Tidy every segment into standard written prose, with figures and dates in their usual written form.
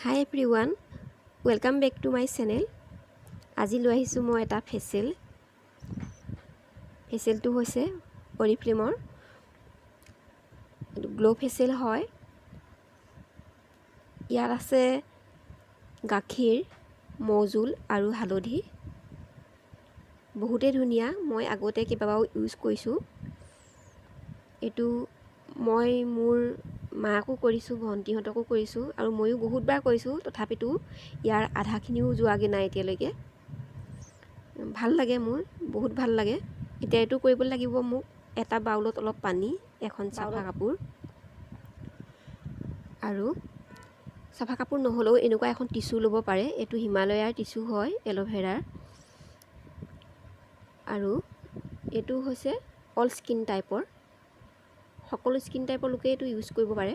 Hi everyone, welcome back to my channel. আজি লৈ আহিছোঁ মই এটা ফেচিয়েলটো হৈছে অৰিফ্লেমৰ গ্লো ফেচিয়েল হয়। ইয়াত আছে গাখীৰ, মৌজোল আৰু হালধি। বহুতে ধুনীয়া, মই আগতে কেইবাবাৰো ইউজ কৰিছোঁ। এইটো মই মোৰ মাকো কৰিছোঁ, ভণ্টিহঁতকো কৰিছোঁ আৰু ময়ো বহুতবাৰ কৰিছোঁ, তথাপিতো ইয়াৰ আধাখিনিও যোৱাগৈ নাই এতিয়ালৈকে। ভাল লাগে, মোৰ বহুত ভাল লাগে। এতিয়া এইটো কৰিব লাগিব মোক এটা বাউলত অলপ পানী, এখন চাফা কাপোৰ আৰু চাফা কাপোৰ নহ'লেও এনেকুৱা এখন টিচু ল'ব পাৰে। এইটো হিমালয়াৰ টিচু হয়, এল'ভেৰাৰ। আৰু এইটো হৈছে অল স্কিন টাইপৰ, সকলো স্কিন টাইপৰ লোকে এইটো ইউজ কৰিব পাৰে।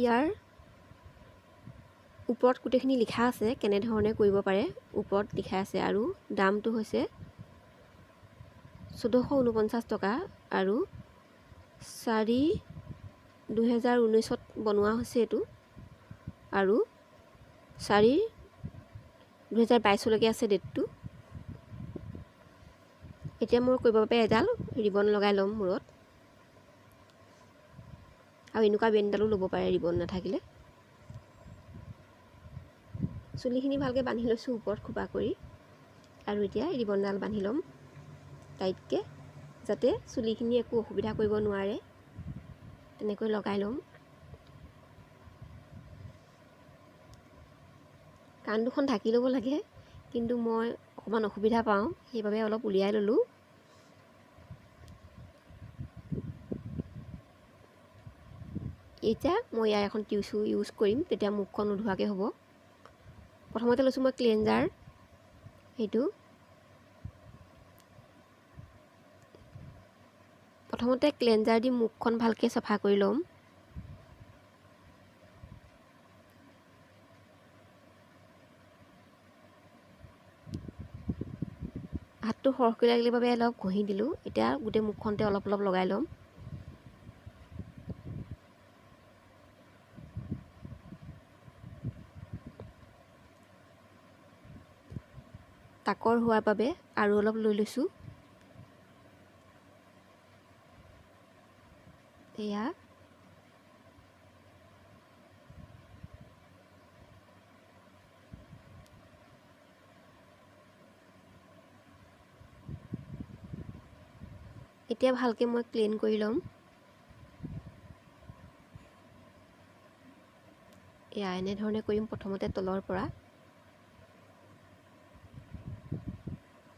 ইয়াৰ ওপৰত গোটেইখিনি লিখা আছে কেনেধৰণে কৰিব পাৰে, ওপৰত লিখা আছে। আৰু দামটো হৈছে 1449 টকা আৰু 4/2019 বনোৱা হৈছে এইটো। আৰু 4/2022লৈকে আছে ডেটটো। এতিয়া মই কৰিবৰ বাবে এডাল ৰিবন লগাই ল'ম মূৰত, আৰু এনেকুৱা বেণ্ডডালো ল'ব পাৰে ৰিবন নাথাকিলে। চুলিখিনি ভালকৈ বান্ধি লৈছোঁ ওপৰত খোপা কৰি, আৰু এতিয়া ৰিবনডাল বান্ধি ল'ম টাইটকৈ, যাতে চুলিখিনি একো অসুবিধা কৰিব নোৱাৰে। তেনেকৈ লগাই ল'ম। কাণ দুখন ঢাকি ল'ব লাগে, কিন্তু মই অকণমান অসুবিধা পাওঁ, সেইবাবে অলপ উলিয়াই ল'লোঁ। এতিয়া মই ইয়াৰ এখন টিচু ইউজ কৰিম, তেতিয়া মুখখন নোধোৱাকৈ হ'ব। প্ৰথমতে লৈছোঁ মই ক্লেনজাৰ। প্ৰথমতে ক্লেনজাৰ দি মুখখন ভালকৈ চাফা কৰি ল'ম। হাতটো সৰহকৈ লাগিলে বাবে অলপ ঘঁহি দিলোঁ। এতিয়া গোটেই মুখখনতে অলপ অলপ লগাই ল'ম। তাকৰ হোৱাৰ বাবে আৰু অলপ লৈ লৈছোঁ। এয়া এতিয়া ভালকৈ মই ক্লিন কৰি ল'ম। এয়া এনেধৰণে কৰিম প্ৰথমতে তলৰ পৰা।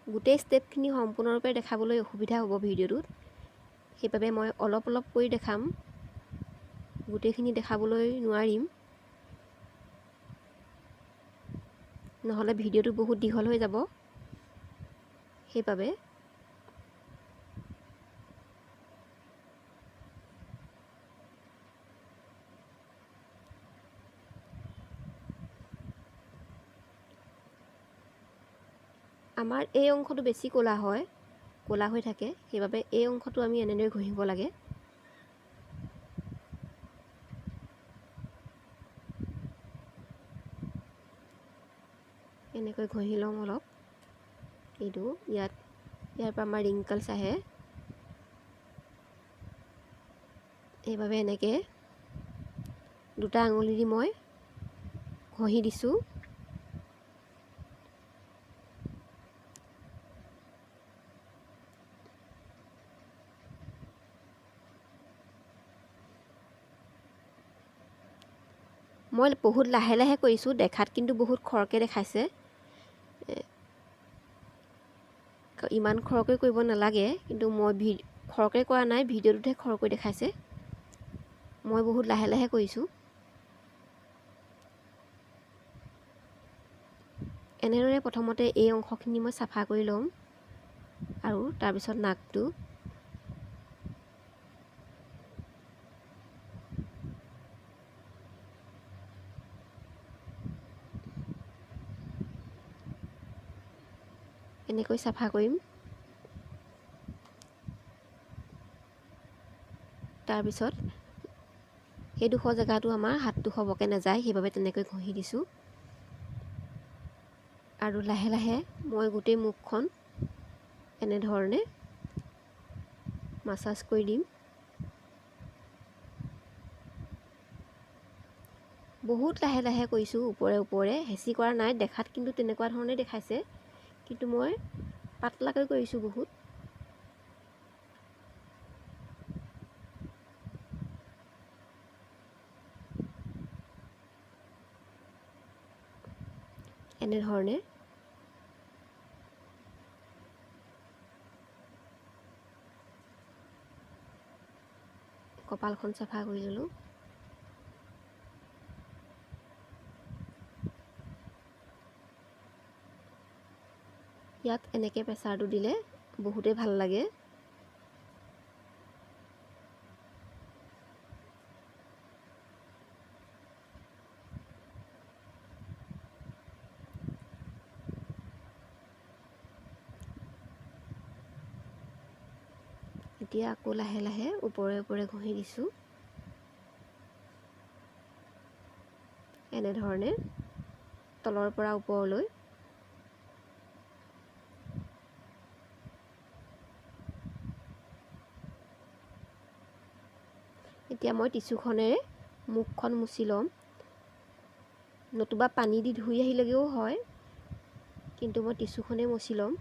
গোটেই ষ্টেপখিনি সম্পূৰ্ণৰূপে দেখাবলৈ অসুবিধা হ'ব ভিডিঅ'টোত, সেইবাবে মই অলপ অলপ কৰি দেখাম, গোটেইখিনি দেখাবলৈ নোৱাৰিম, নহ'লে ভিডিঅ'টো বহুত দীঘল হৈ যাব। সেইবাবে আমাৰ এই অংশটো বেছি ক'লা হৈ থাকে, সেইবাবে এই অংশটো আমি এনেদৰে ঘঁহিব লাগে। এনেকৈ ঘঁহি লওঁ অলপ। ইয়াৰ পৰা আমাৰ ৰিংকলছ আহে, সেইবাবে এনেকৈ দুটা আঙুলি দি মই ঘঁহি দিছোঁ। মই বহুত লাহে লাহে কৰিছোঁ, দেখাত কিন্তু বহুত খৰকৈ দেখাইছে। ইমান খৰকৈ কৰিব নালাগে, কিন্তু মই খৰকৈ কৰা নাই, ভিডিঅ'টোতহে খৰকৈ দেখাইছে। মই বহুত লাহে লাহে কৰিছোঁ। এনেদৰে প্ৰথমতে এই অংশখিনি মই চাফা কৰি ল'ম, আৰু তাৰপিছত নাকটো। এনেকৈ চাফা কৰিম। তাৰপিছত সেইডোখৰ জেগাটো আমাৰ হাতটো হ'বকৈ নাযায়, সেইবাবে তেনেকৈ ঘঁহি দিছোঁ। আৰু লাহে লাহে মই গোটেই মুখখন এনেধৰণে মাছাজ কৰি দিম। বহুত লাহে লাহে কৰিছোঁ, ওপৰে ওপৰে হেঁচি কৰা নাই। দেখাত কিন্তু তেনেকুৱা ধৰণে দেখাইছে, কিন্তু মই পাতলাকৈ কৰিছোঁ বহুত। এনেধৰণে কপালখন চাফা কৰি ল'লোঁ। ইয়াত এনেকৈ প্ৰেছাৰটো দিলে বহুতেই ভাল লাগে। এতিয়া আকৌ লাহে লাহে ওপৰে ওপৰে ঘঁহি দিছোঁ। এনেধৰণে তলৰ পৰা ওপৰলৈ। এতিয়া মই টিচুখনেৰে মুখখন মুচি ল'ম, নতুবা পানী দি ধুই আহিলেগৈও হয়, কিন্তু মই টিচুখনেই মুচি ল'ম।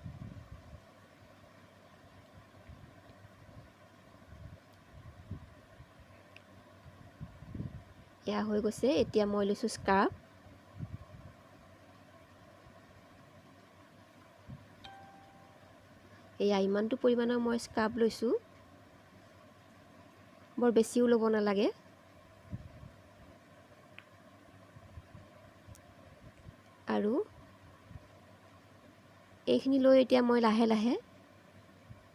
এয়া হৈ গৈছে। এতিয়া মই লৈছোঁ স্ক্ৰাব। এয়া ইমানটো পৰিমাণৰ মই স্ক্ৰাব লৈছোঁ, বৰ বেছিও ল'ব নালাগে। আৰু এইখিনি লৈ এতিয়া মই লাহে লাহে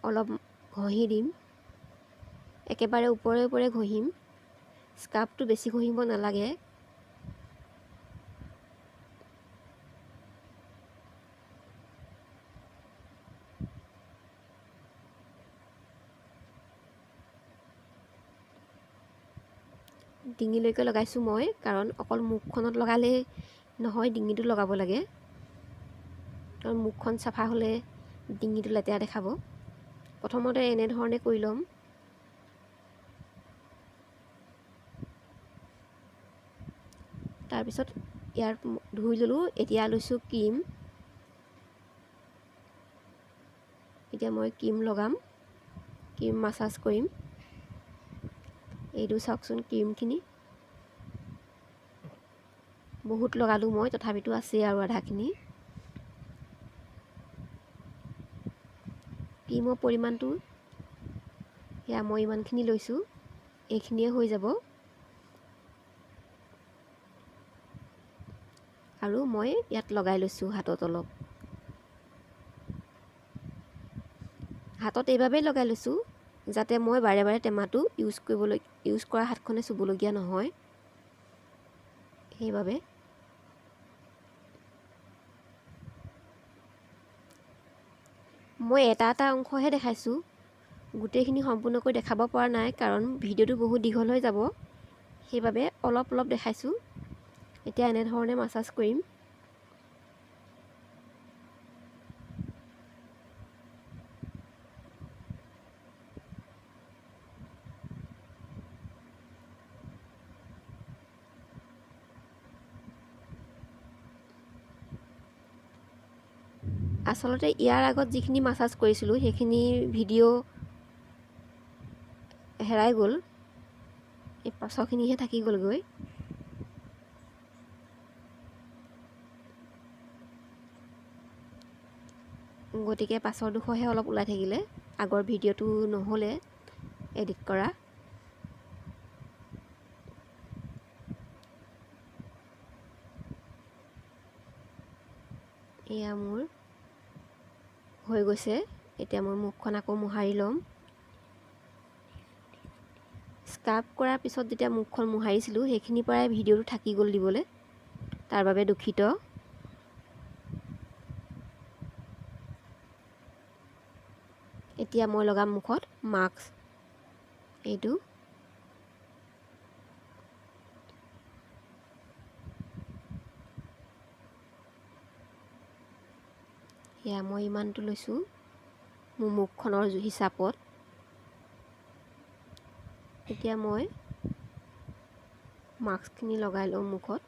অলপ ঘঁহি দিম। একেবাৰে ওপৰে ওপৰে ঘঁহিম, স্ক্ৰাবটো বেছি ঘঁহিব নালাগে। ডিঙিলৈকে লগাইছোঁ মই, কাৰণ অকল মুখখনত লগালেই নহয়, ডিঙিটো লগাব লাগে। কাৰণ মুখখন চাফা হ'লে ডিঙিটো লেতেৰা দেখাব। প্ৰথমতে এনেধৰণে কৰি ল'ম। তাৰপিছত ইয়াৰ ধুই ল'লোঁ। এতিয়া লৈছোঁ ক্ৰীম। এতিয়া মই ক্ৰীম লগাম, ক্ৰীম মাছাজ কৰিম। এইটো চাওকচোন, ক্ৰীমখিনি বহুত লগালোঁ মই, তথাপিতো আছেই আৰু আধাখিনি। ক্ৰীমৰ পৰিমাণটো সেয়া মই ইমানখিনি লৈছোঁ, এইখিনিয়ে হৈ যাব। আৰু মই ইয়াত লগাই লৈছোঁ হাতত অলপ। হাতত এইবাবেই লগাই লৈছোঁ যাতে মই বাৰে বাৰে টেমাটো ইউজ কৰা হাতখনে চুবলগীয়া নহয়, সেইবাবে। মই এটা এটা অংশহে দেখাইছোঁ, গোটেইখিনি সম্পূৰ্ণকৈ দেখাব পৰা নাই, কাৰণ ভিডিঅ'টো বহুত দীঘল হৈ যাব, সেইবাবে অলপ অলপ দেখাইছোঁ। এতিয়া এনেধৰণে মাছাজ কৰিম। আচলতে ইয়াৰ আগত যিখিনি মাছাজ কৰিছিলোঁ সেইখিনি ভিডিঅ' হেৰাই গ'ল, এই পাছৰখিনিহে থাকি গ'লগৈ। গতিকে পাছৰডোখৰহে অলপ ওলাই থাকিলে, আগৰ ভিডিঅ'টো নহ'লে এডিট কৰা। এয়া মোৰ হৈ গৈছে। এতিয়া মই মুখখন আকৌ মোহাৰি ল'ম। স্ক্ৰাব কৰাৰ পিছত যেতিয়া মুখখন মোহাৰিছিলোঁ, সেইখিনিৰ পৰাই ভিডিঅ'টো থাকি গ'ল দিবলৈ, তাৰ বাবে দুখিত। এতিয়া মই লগাম মুখত মাস্ক। এইটো এয়া মই ইমানটো লৈছোঁ মোৰ মুখখনৰ হিচাপত। এতিয়া মই মাস্কখিনি লগাই লওঁ মুখত।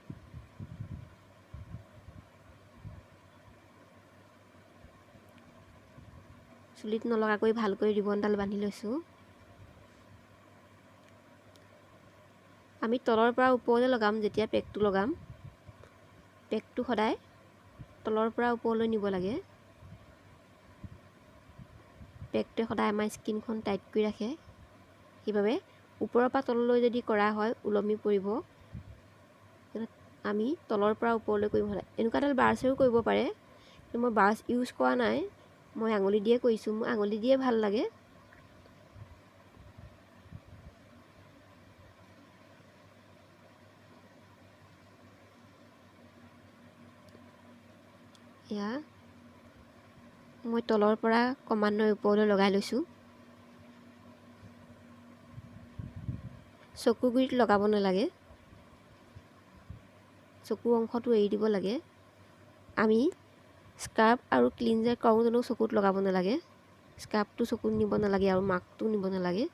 চুলিত নলগাকৈ ভালকৈ ৰিবনডাল বান্ধি লৈছোঁ। আমি তলৰ পৰা ওপৰলৈ লগাম যেতিয়া পেকটো লগাম। পেকটো সদায় তলৰ পৰা ওপৰলৈ নিব লাগে। পেকটোৱে সদায় আমাৰ স্কিনখন টাইট কৰি ৰাখে। সেইবাবে ওপৰৰ পৰা তললৈ যদি কৰা হয় ওলমি পৰিব। আমি তলৰ পৰা ওপৰলৈ কৰিব লাগে। এনেকুৱা এডাল ব্ৰাছেও কৰিব পাৰে, কিন্তু মই ব্ৰাছ ইউজ কৰা নাই, মই আঙুলি দিয়ে কৰিছোঁ। মোৰ আঙুলি দিয়ে ভাল লাগে। এয়া মই তলৰ পৰা ক্ৰমান্বয়ে ওপৰলৈ লগাই লৈছোঁ। চকুৰ গুৰিত লগাব নালাগে, চকুৰ অংশটো এৰি দিব লাগে। আমি স্ক্ৰাব আৰু ক্লিনজাৰ কৰোঁতেও চকুত লগাব নালাগে। স্ক্ৰাবটো চকুত নিব নালাগে আৰু মাস্কটো নিব নালাগে।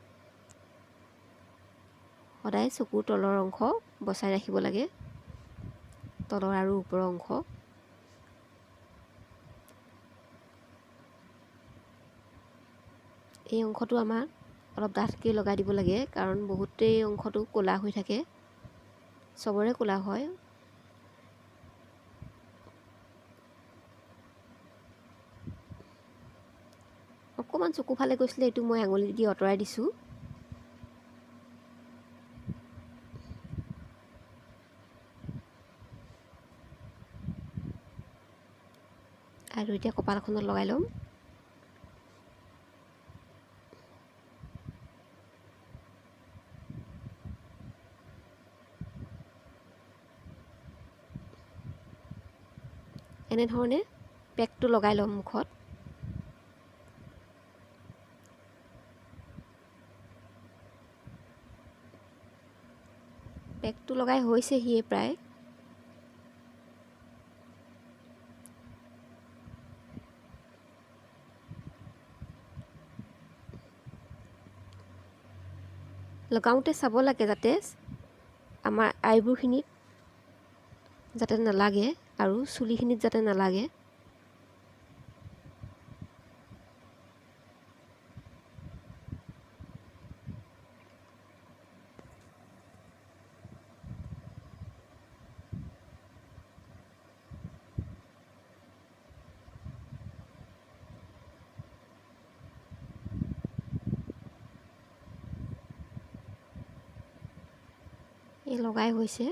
সদায় চকুৰ তলৰ অংশ বচাই ৰাখিব লাগে, তলৰ আৰু ওপৰৰ অংশ। এই অংশটো আমাৰ অলপ ডাঠকৈ লগাই দিব লাগে, কাৰণ বহুতেই অংশটো ক'লা হৈ থাকে, চবৰে ক'লা হয়। অকণমান চকু ফালে গৈছিলে, এইটো মই আঙুলি দি আঁতৰাই দিছোঁ। আৰু এতিয়া কপালখনত লগাই ল'ম। এনেধৰণে পেকটো লগাই ল'ম মুখত। পেকটো লগাই হৈছেহিয়ে প্ৰায়। লগাওঁতে চাব লাগে যাতে আমাৰ আইব্ৰুখিনিত যাতে নালাগে আৰু চুলিখিনিত যাতে নালাগে। এই লগাই হৈছে।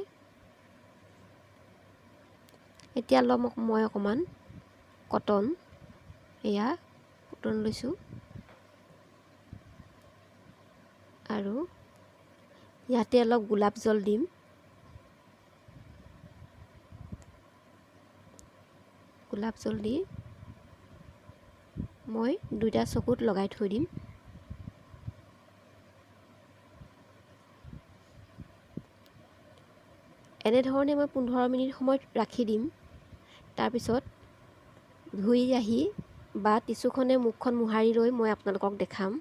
এতিয়া ল'ম মই অকণমান কটন। এয়া কটন লৈছোঁ আৰু ইয়াতে অলপ গোলাপ জল দিম। গোলাপ জল দি মই দুইটা চকুত লগাই থৈ দিম। এনেধৰণে মই 15 মিনিট সময় ৰাখি দিম। তাৰপিছত ধুই আহি বা টিচুখনে মুখখন মোহাৰি লৈ মই আপোনালোকক দেখাম।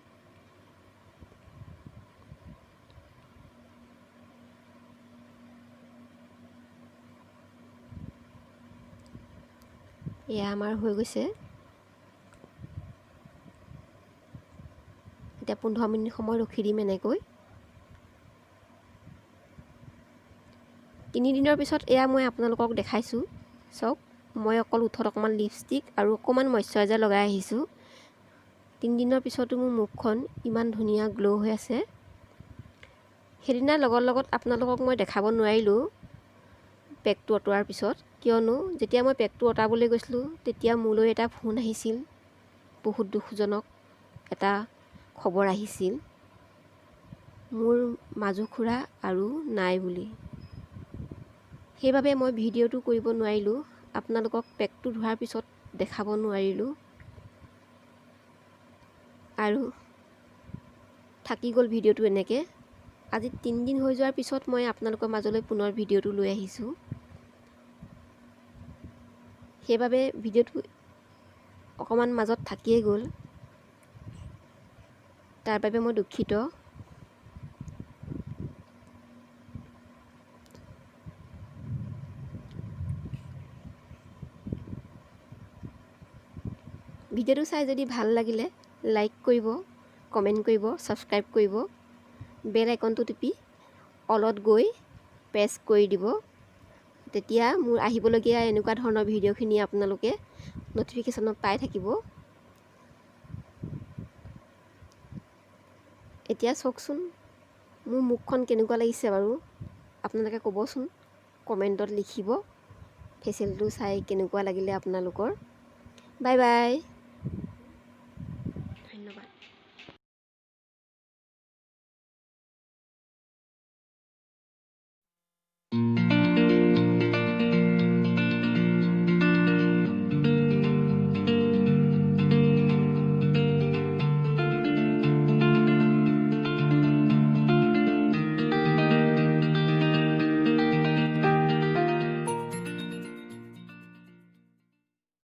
এয়া আমাৰ হৈ গৈছে। এতিয়া 15 মিনিট সময় ৰখি দিম এনেকৈ। 3 দিনৰ পিছত এয়া মই আপোনালোকক দেখাইছোঁ। চাওক, মই অকল ওঠত অকণমান লিপষ্টিক আৰু অকণমান মইশ্চাৰাইজাৰ লগাই আহিছোঁ। 3 দিনৰ পিছতো মোৰ মুখখন ইমান ধুনীয়া গ্ল' হৈ আছে। সেইদিনা লগত আপোনালোকক মই দেখাব নোৱাৰিলোঁ পেকটো অঁতোৱাৰ পিছত, কিয়নো যেতিয়া মই পেকটো অঁতাবলৈ গৈছিলোঁ তেতিয়া মোলৈ এটা ফোন আহিছিল। বহুত দুখজনক এটা খবৰ আহিছিল, মোৰ মাজু খুৰা আৰু নাই বুলি। সেইবাবে মই ভিডিঅ'টো কৰিব নোৱাৰিলোঁ, আপোনালোকক পেকটো ধোৱাৰ পিছত দেখাব নোৱাৰিলোঁ আৰু থাকি গ'ল ভিডিঅ'টো এনেকৈ। আজি 3 দিন হৈ যোৱাৰ পিছত মই আপোনালোকৰ মাজলৈ পুনৰ ভিডিঅ'টো লৈ আহিছোঁ। সেইবাবে ভিডিঅ'টো অকণমান মাজত থাকিয়ে গ'ল, তাৰ বাবে মই দুখিত। ভিডিঅ'টো চাই যদি ভাল লাগিলে লাইক কৰিব, কমেণ্ট কৰিব, ছাবস্ক্ৰাইব কৰিব, বেল আইকনটো টিপি অলত গৈ প্ৰেছ কৰি দিব। তেতিয়া মোৰ আহিবলগীয়া এনেকুৱা ধৰণৰ ভিডিঅ'খিনি আপোনালোকে ন'টিফিকেশ্যনত পাই থাকিব। এতিয়া চাওকচোন মোৰ মুখখন কেনেকুৱা লাগিছে বাৰু, আপোনালোকে ক'বচোন, কমেণ্টত লিখিব ফেচিয়েলটো চাই কেনেকুৱা লাগিলে আপোনালোকৰ। Bye bye.